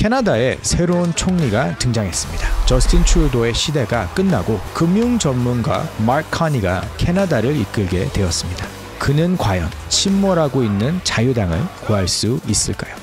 캐나다에 새로운 총리가 등장했습니다. 저스틴 트루도의 시대가 끝나고 금융 전문가 마크 카니가 캐나다를 이끌게 되었습니다. 그는 과연 침몰하고 있는 자유당을 구할 수 있을까요?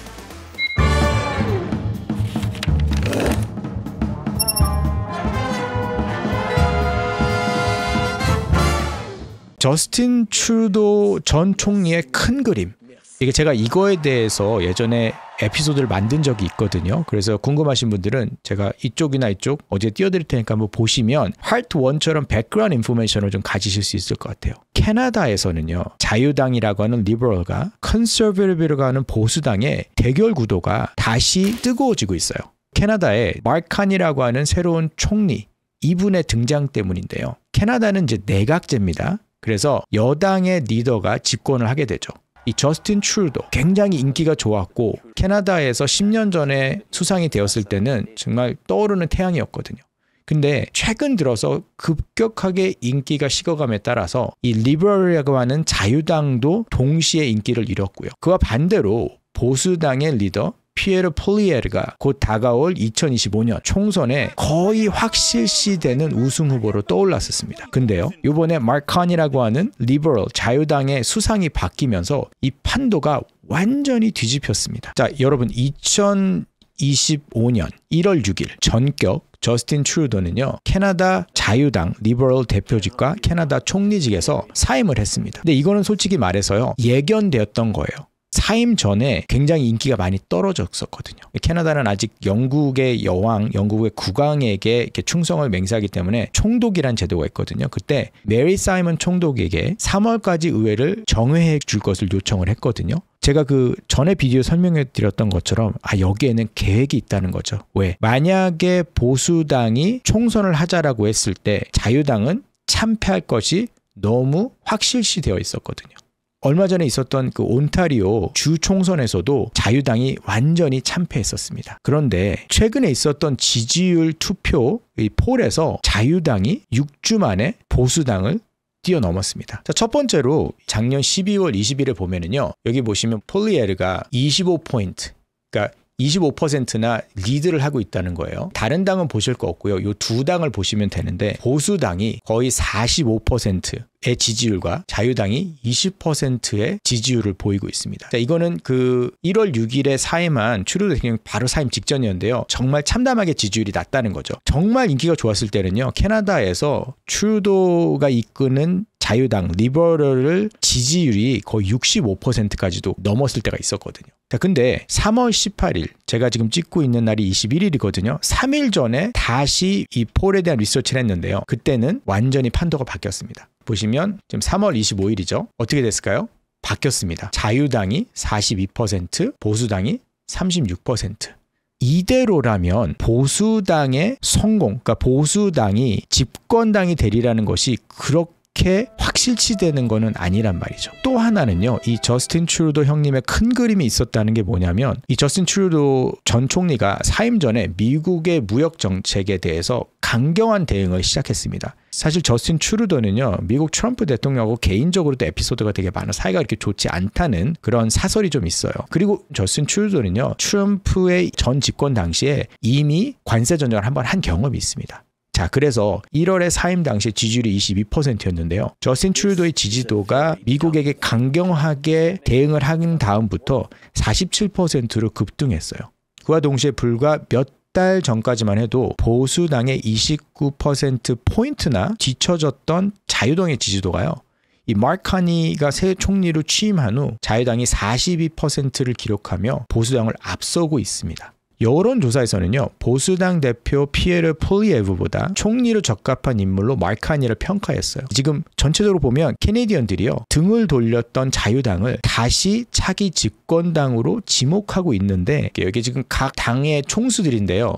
저스틴 트루도 전 총리의 큰 그림. 이게 제가 이거에 대해서 예전에 에피소드를 만든 적이 있거든요. 그래서 궁금하신 분들은 제가 이쪽이나 이쪽 어제 띄워드릴 테니까 한번 보시면 파트 1처럼 백그라운드 인포메이션을 좀 가지실 수 있을 것 같아요. 캐나다에서는요, 자유당이라고 하는 리버럴과 컨서베티브라고 하는 보수당의 대결 구도가 다시 뜨거워지고 있어요. 캐나다에 마크 카니라고 하는 새로운 총리, 이분의 등장 때문인데요. 캐나다는 이제 내각제입니다. 그래서 여당의 리더가 집권을 하게 되죠. 이 저스틴 트루도 굉장히 인기가 좋았고 캐나다에서 10년 전에 수상이 되었을 때는 정말 떠오르는 태양이었거든요. 근데 최근 들어서 급격하게 인기가 식어감에 따라서 이 리버럴이라고 하는 자유당도 동시에 인기를 잃었고요. 그와 반대로 보수당의 리더 피에르 폴리에르가 곧 다가올 2025년 총선에 거의 확실시되는 우승 후보로 떠올랐었습니다. 근데요, 이번에 마크 카니라고 하는 리버럴 자유당의 수상이 바뀌면서 이 판도가 완전히 뒤집혔습니다. 자, 여러분 2025년 1월 6일 전격 저스틴 트루도는요, 캐나다 자유당 리버럴 대표직과 캐나다 총리직에서 사임을 했습니다. 근데 이거는 솔직히 말해서요, 예견되었던 거예요. 사임 전에 굉장히 인기가 많이 떨어졌었거든요. 캐나다는 아직 영국의 여왕, 영국의 국왕에게 이렇게 충성을 맹세하기 때문에 총독이란 제도가 있거든요. 그때 메리 사이먼 총독에게 3월까지 의회를 정회해 줄 것을 요청을 했거든요. 제가 그 전에 비디오 설명해 드렸던 것처럼 여기에는 계획이 있다는 거죠. 왜? 만약에 보수당이 총선을 하자라고 했을 때 자유당은 참패할 것이 너무 확실시 되어 있었거든요. 얼마 전에 있었던 그 온타리오 주 총선에서도 자유당이 완전히 참패했었습니다. 그런데 최근에 있었던 지지율 투표 이 폴에서 자유당이 6주 만에 보수당을 뛰어넘었습니다. 자, 첫 번째로 작년 12월 20일에 보면은요, 여기 보시면 폴리에르가 25포인트, 그러니까 25%나 리드를 하고 있다는 거예요. 다른 당은 보실 거 없고요. 이 두 당을 보시면 되는데 보수당이 거의 45%의 지지율과 자유당이 20%의 지지율을 보이고 있습니다. 자, 이거는 그 1월 6일에 사임한 트루도 대통령 바로 사임 직전이었는데요. 정말 참담하게 지지율이 낮다는 거죠. 정말 인기가 좋았을 때는요, 캐나다에서 트루도가 이끄는 자유당 리버럴을 지지율이 거의 65%까지도 넘었을 때가 있었거든요. 자, 근데 3월 18일 제가 지금 찍고 있는 날이 21일이거든요. 3일 전에 다시 이 폴에 대한 리서치를 했는데요. 그때는 완전히 판도가 바뀌었습니다. 보시면 지금 3월 25일이죠. 어떻게 됐을까요? 바뀌었습니다. 자유당이 42%, 보수당이 36%. 이대로라면 보수당의 성공, 그러니까 보수당이 집권당이 되리라는 것이 그렇게 확실시되는 거는 아니란 말이죠. 또 하나는요, 이 저스틴 트루도 형님의 큰 그림이 있었다는 게 뭐냐면, 이 저스틴 트루도 전 총리가 사임 전에 미국의 무역 정책에 대해서 강경한 대응을 시작했습니다. 사실 저스틴 트루도는요, 미국 트럼프 대통령하고 개인적으로도 에피소드가 되게 많아 사이가 그렇게 좋지 않다는 그런 사설이 좀 있어요. 그리고 저스틴 트루도는요, 트럼프의 전 집권 당시에 이미 관세 전쟁을 한번 한 경험이 있습니다. 자, 그래서 1월에 사임 당시 지지율이 22%였는데요. 저스틴 트루도의 지지도가 미국에게 강경하게 대응을 한 다음부터 47%로 급등했어요. 그와 동시에 불과 몇 달 전까지만 해도 보수당의 29%포인트나 뒤처졌던 자유당의 지지도가요, 이 마크 카니가 새 총리로 취임한 후 자유당이 42%를 기록하며 보수당을 앞서고 있습니다. 여론조사에서는요, 보수당 대표 피에르 폴리에르보다 총리로 적합한 인물로 마크 카니를 평가했어요. 지금 전체적으로 보면 캐네디언들이요, 등을 돌렸던 자유당을 다시 차기 집권당으로 지목하고 있는데, 여기 지금 각 당의 총수들인데요,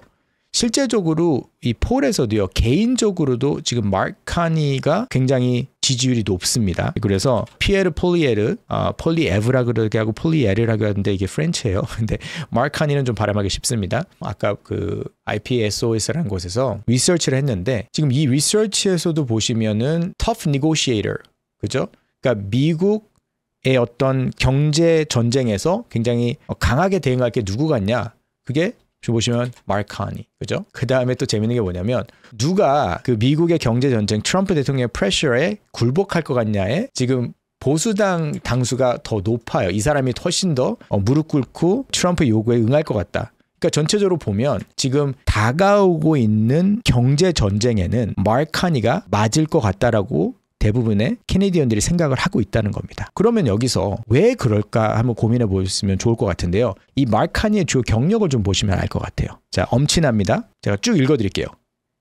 실제적으로 이 폴에서도요, 개인적으로도 지금 마크 카니가 굉장히 지지율이 높습니다. 그래서 피에르 폴리에르, 폴리에브라 그러게 하고 폴리에르라고 하는데 이게 프렌치예요. 근데 마크 카니는 좀 발음하기 쉽습니다. 아까 그 IPSOS라는 곳에서 리서치를 했는데, 지금 이 리서치에서도 보시면은 tough negotiator, 그죠? 그러니까 미국의 어떤 경제 전쟁에서 굉장히 강하게 대응할 게 누구 같냐? 그게 지금 보시면 마크 카니, 그죠? 그 다음에 또 재밌는 게 뭐냐면 누가 그 미국의 경제 전쟁 트럼프 대통령의 프레셔에 굴복할 것 같냐에 지금 보수당 당수가 더 높아요. 이 사람이 훨씬 더 무릎 꿇고 트럼프 요구에 응할 것 같다. 그러니까 전체적으로 보면 지금 다가오고 있는 경제 전쟁에는 마크 카니가 맞을 것 같다라고 대부분의 캐네디언들이 생각을 하고 있다는 겁니다. 그러면 여기서 왜 그럴까 한번 고민해 보시면 좋을 것 같은데요. 이 마크 카니의 주요 경력을 좀 보시면 알 것 같아요. 자, 엄친합니다. 제가 쭉 읽어드릴게요.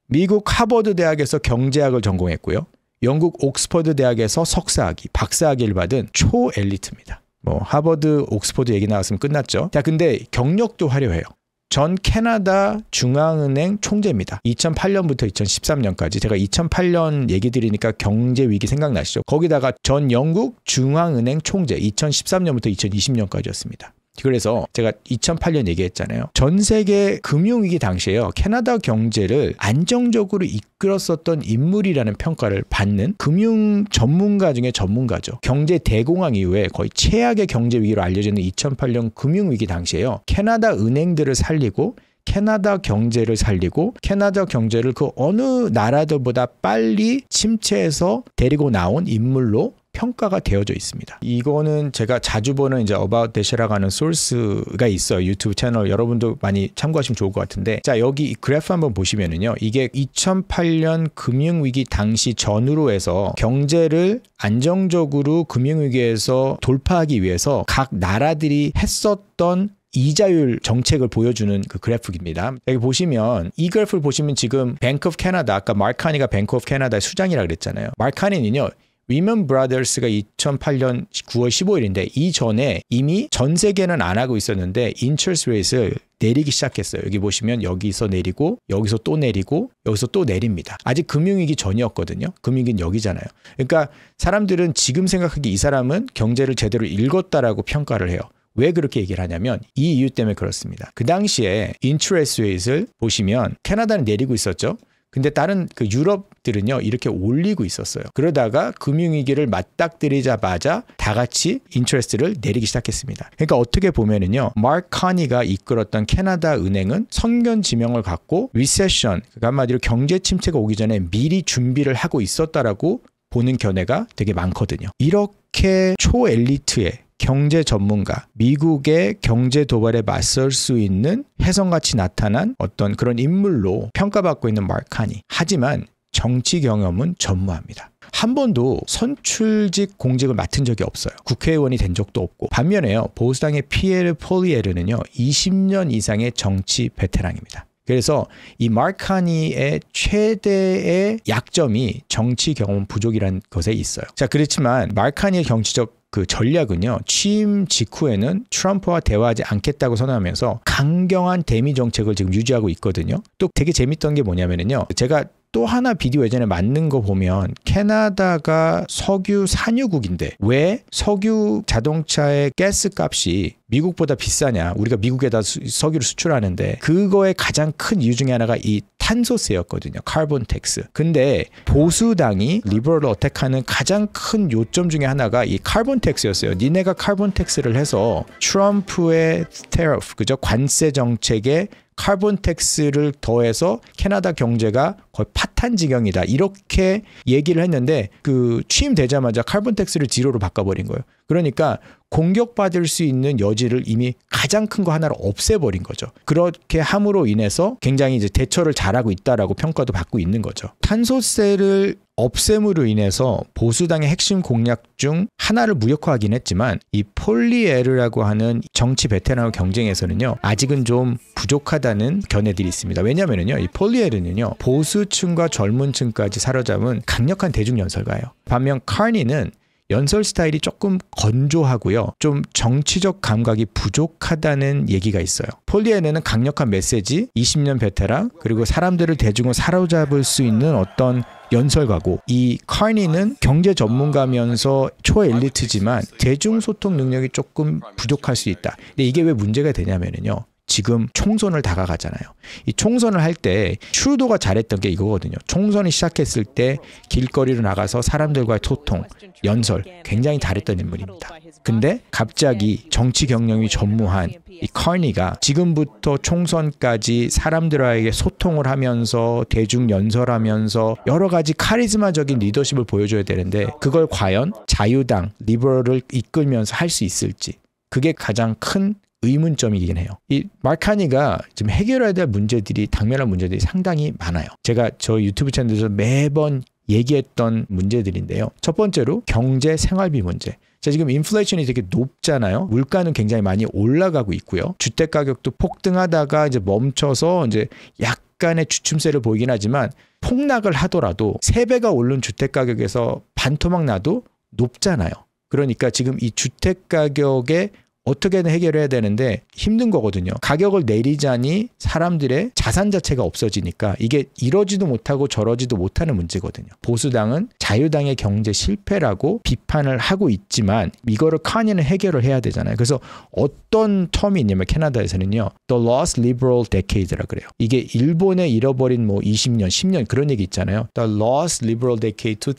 미국 하버드 대학에서 경제학을 전공했고요. 영국 옥스퍼드 대학에서 석사학위, 박사학위를 받은 초엘리트입니다. 뭐 하버드, 옥스퍼드 얘기 나왔으면 끝났죠. 자, 근데 경력도 화려해요. 전 캐나다 중앙은행 총재입니다. 2008년부터 2013년까지. 제가 2008년 얘기 드리니까 경제 위기 생각나시죠? 거기다가 전 영국 중앙은행 총재 2013년부터 2020년까지였습니다. 그래서 제가 2008년 얘기했잖아요. 전 세계 금융위기 당시에요. 캐나다 경제를 안정적으로 이끌었었던 인물이라는 평가를 받는 금융 전문가 중에 전문가죠. 경제 대공황 이후에 거의 최악의 경제 위기로 알려지는 2008년 금융위기 당시에요. 캐나다 은행들을 살리고 캐나다 경제를 살리고 캐나다 경제를 그 어느 나라들보다 빨리 침체에서 데리고 나온 인물로 평가가 되어져 있습니다. 이거는 제가 자주 보는 이제 About Dash라고 하는 소스가 있어요. 유튜브 채널 여러분도 많이 참고하시면 좋을 것 같은데, 자, 여기 이 그래프 한번 보시면은요, 이게 2008년 금융위기 당시 전후로 해서 경제를 안정적으로 금융위기에서 돌파하기 위해서 각 나라들이 했었던 이자율 정책을 보여주는 그 그래프입니다. 여기 보시면 이 그래프를 보시면 지금 뱅크 오브 캐나다, 아까 마크 카니가 뱅크 오브 캐나다의 수장이라고 그랬잖아요. 마크 카니는요, 리먼 브라더스가 2008년 9월 15일인데 이전에 이미 전 세계는 안 하고 있었는데 인터레스트 레이트를 내리기 시작했어요. 여기 보시면 여기서 내리고 여기서 또 내리고 여기서 또 내립니다. 아직 금융위기 전이었거든요. 금융위기는 여기잖아요. 그러니까 사람들은 지금 생각하기 이 사람은 경제를 제대로 읽었다라고 평가를 해요. 왜 그렇게 얘기를 하냐면 이 이유 때문에 그렇습니다. 그 당시에 인터레스트 레이트를 보시면 캐나다는 내리고 있었죠. 근데 다른 그 유럽들은요 이렇게 올리고 있었어요. 그러다가 금융위기를 맞닥뜨리자마자 다 같이 인터레스트를 내리기 시작했습니다. 그러니까 어떻게 보면은요, 마크 카니가 이끌었던 캐나다 은행은 선견 지명을 갖고 리세션, 그러니까 한마디로 경제 침체가 오기 전에 미리 준비를 하고 있었다라고 보는 견해가 되게 많거든요. 이렇게 초엘리트의 경제 전문가, 미국의 경제 도발에 맞설 수 있는 혜성같이 나타난 어떤 그런 인물로 평가받고 있는 마크 카니. 하지만 정치 경험은 전무합니다. 한 번도 선출직 공직을 맡은 적이 없어요. 국회의원이 된 적도 없고. 반면에요, 보수당의 피에르 폴리에르는요 20년 이상의 정치 베테랑입니다. 그래서 이 마크 카니의 최대의 약점이 정치 경험 부족이라는 것에 있어요. 자, 그렇지만 마크 카니의 정치적 그 전략은요, 취임 직후에는 트럼프와 대화하지 않겠다고 선언하면서 강경한 대미 정책을 지금 유지하고 있거든요. 또 되게 재밌던 게 뭐냐면요, 제가 또 하나 비디오 예전에 만든 거 보면 캐나다가 석유 산유국인데 왜 석유 자동차의 가스 값이 미국보다 비싸냐, 우리가 미국에다 석유를 수출하는데 그거의 가장 큰 이유 중에 하나가 이 탄소세였거든요. 카본 텍스. 근데 보수당이 리버럴 어택하는 가장 큰 요점 중에 하나가 이 카본 텍스였어요. 니네가 카본 텍스를 해서 트럼프의 테러프, 그죠? 관세 정책에 카본 텍스를 더해서 캐나다 경제가 거의 파탄 지경이다. 이렇게 얘기를 했는데 그 취임되자마자 카본 텍스를 제로로 바꿔버린 거예요. 그러니까 공격받을 수 있는 여지를 이미 가장 큰 거 하나를 없애버린 거죠. 그렇게 함으로 인해서 굉장히 이제 대처를 잘하고 있다라고 평가도 받고 있는 거죠. 탄소세를 없앰으로 인해서 보수당의 핵심 공약 중 하나를 무력화하긴 했지만 이 폴리에르라고 하는 정치 베테랑의 경쟁에서는요 아직은 좀 부족하다는 견해들이 있습니다. 왜냐하면요, 이 폴리에르는요 보수층과 젊은층까지 사로잡은 강력한 대중 연설가예요. 반면 카니는 연설 스타일이 조금 건조하고요. 좀 정치적 감각이 부족하다는 얘기가 있어요. 폴리에르는 강력한 메시지, 20년 베테랑, 그리고 사람들을 대중을 사로잡을 수 있는 어떤 연설가고, 이 카니는 경제 전문가면서 초엘리트지만 대중소통 능력이 조금 부족할 수 있다. 근데 이게 왜 문제가 되냐면요, 지금 총선을 다가가잖아요. 이 총선을 할 때 트루도가 잘했던 게 이거거든요. 총선이 시작했을 때 길거리로 나가서 사람들과의 소통, 연설 굉장히 잘했던 인물입니다. 근데 갑자기 정치 경력이 전무한 이 카니가 지금부터 총선까지 사람들에게 소통을 하면서 대중 연설하면서 여러 가지 카리스마적인 리더십을 보여줘야 되는데 그걸 과연 자유당, 리버럴을 이끌면서 할 수 있을지 그게 가장 큰 의문점이긴 해요. 이 마크 카니가 지금 해결해야 될 문제들이 당면한 문제들이 상당히 많아요. 제가 저 유튜브 채널에서 매번 얘기했던 문제들인데요. 첫 번째로 경제 생활비 문제. 자, 지금 인플레이션이 되게 높잖아요. 물가는 굉장히 많이 올라가고 있고요. 주택 가격도 폭등하다가 이제 멈춰서 이제 약간의 주춤세를 보이긴 하지만 폭락을 하더라도 3배가 오른 주택 가격에서 반토막 나도 높잖아요. 그러니까 지금 이 주택 가격에 어떻게든 해결해야 되는데 힘든 거거든요. 가격을 내리자니 사람들의 자산 자체가 없어지니까 이게 이러지도 못하고 저러지도 못하는 문제거든요. 보수당은 자유당의 경제 실패라고 비판을 하고 있지만 이거를 카니는 해결을 해야 되잖아요. 그래서 어떤 텀이 있냐면 캐나다에서는요. The Lost Liberal Decade라 그래요. 이게 일본의 잃어버린 뭐 20년, 10년 그런 얘기 있잖아요. The Lost Liberal Decade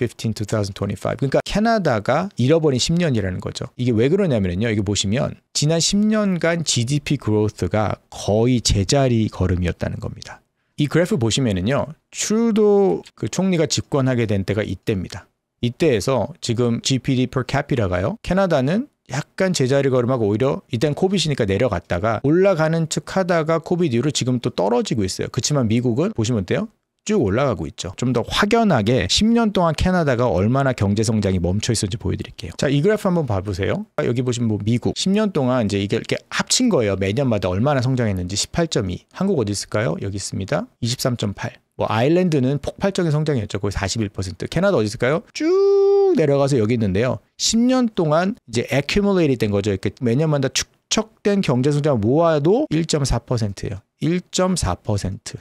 2015-2025. 그러니까 캐나다가 잃어버린 10년이라는 거죠. 이게 왜 그러냐면요. 이게 보시면 지난 10년간 GDP 그로스가 거의 제자리 걸음이었다는 겁니다. 이 그래프 보시면은요. 트루도 그 총리가 집권하게 된 때가 이때입니다. 이때에서 지금 GDP per capita가요. 캐나다는 약간 제자리 걸음하고 오히려 이땐 코비드니까 내려갔다가 올라가는 척 하다가 코비드 이후로 지금 또 떨어지고 있어요. 그렇지만 미국은 보시면 어때요? 쭉 올라가고 있죠. 좀 더 확연하게 10년 동안 캐나다가 얼마나 경제 성장이 멈춰 있었는지 보여드릴게요. 자, 이 그래프 한번 봐보세요. 여기 보시면 뭐 미국 10년 동안 이제 이게 이렇게 합친 거예요. 매년마다 얼마나 성장했는지 18.2. 한국 어디 있을까요? 여기 있습니다. 23.8. 뭐 아일랜드는 폭발적인 성장이었죠. 거의 41%. 캐나다 어디 있을까요? 쭉 내려가서 여기 있는데요. 10년 동안 이제 accumulated 된 거죠. 이렇게 매년마다 축적된 경제 성장 모아도 1.4%예요. 1.4%.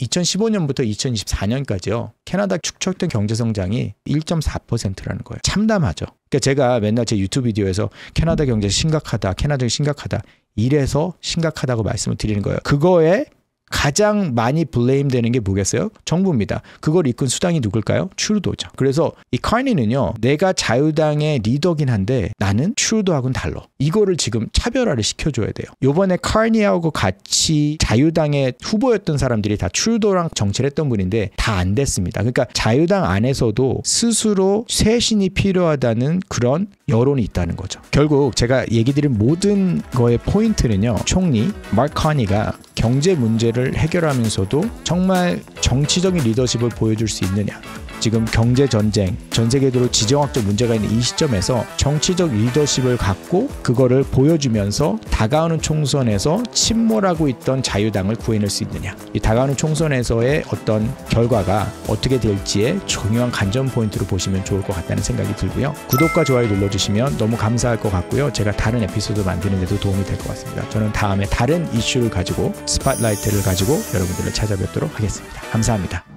2015년부터 2024년까지요. 캐나다 축적된 경제 성장이 1.4%라는 거예요. 참담하죠. 그러니까 제가 맨날 제 유튜브 비디오에서 캐나다 경제 심각하다, 캐나다 심각하다 이래서 심각하다고 말씀을 드리는 거예요. 그거에 가장 많이 블레임 되는 게 뭐겠어요? 정부입니다. 그걸 이끈 수당이 누굴까요? 트루도죠. 그래서 이 카니는요. 내가 자유당의 리더긴 한데 나는 트루도하고는 달라. 이거를 지금 차별화를 시켜줘야 돼요. 요번에 카니하고 같이 자유당의 후보였던 사람들이 다 트루도랑 정치를 했던 분인데 다 안 됐습니다. 그러니까 자유당 안에서도 스스로 쇄신이 필요하다는 그런 여론이 있다는 거죠. 결국 제가 얘기 드린 모든 거의 포인트는요. 총리 마크 카니가 경제 문제를 해결하면서도 정말 정치적인 리더십을 보여줄 수 있느냐. 지금 경제 전쟁, 전 세계적으로 지정학적 문제가 있는 이 시점에서 정치적 리더십을 갖고 그거를 보여주면서 다가오는 총선에서 침몰하고 있던 자유당을 구해낼 수 있느냐. 이 다가오는 총선에서의 어떤 결과가 어떻게 될지의 중요한 관전 포인트로 보시면 좋을 것 같다는 생각이 들고요. 구독과 좋아요 눌러주시면 너무 감사할 것 같고요. 제가 다른 에피소드 만드는 데도 도움이 될 것 같습니다. 저는 다음에 다른 이슈를 가지고 스팟라이트를 가지고 여러분들을 찾아뵙도록 하겠습니다. 감사합니다.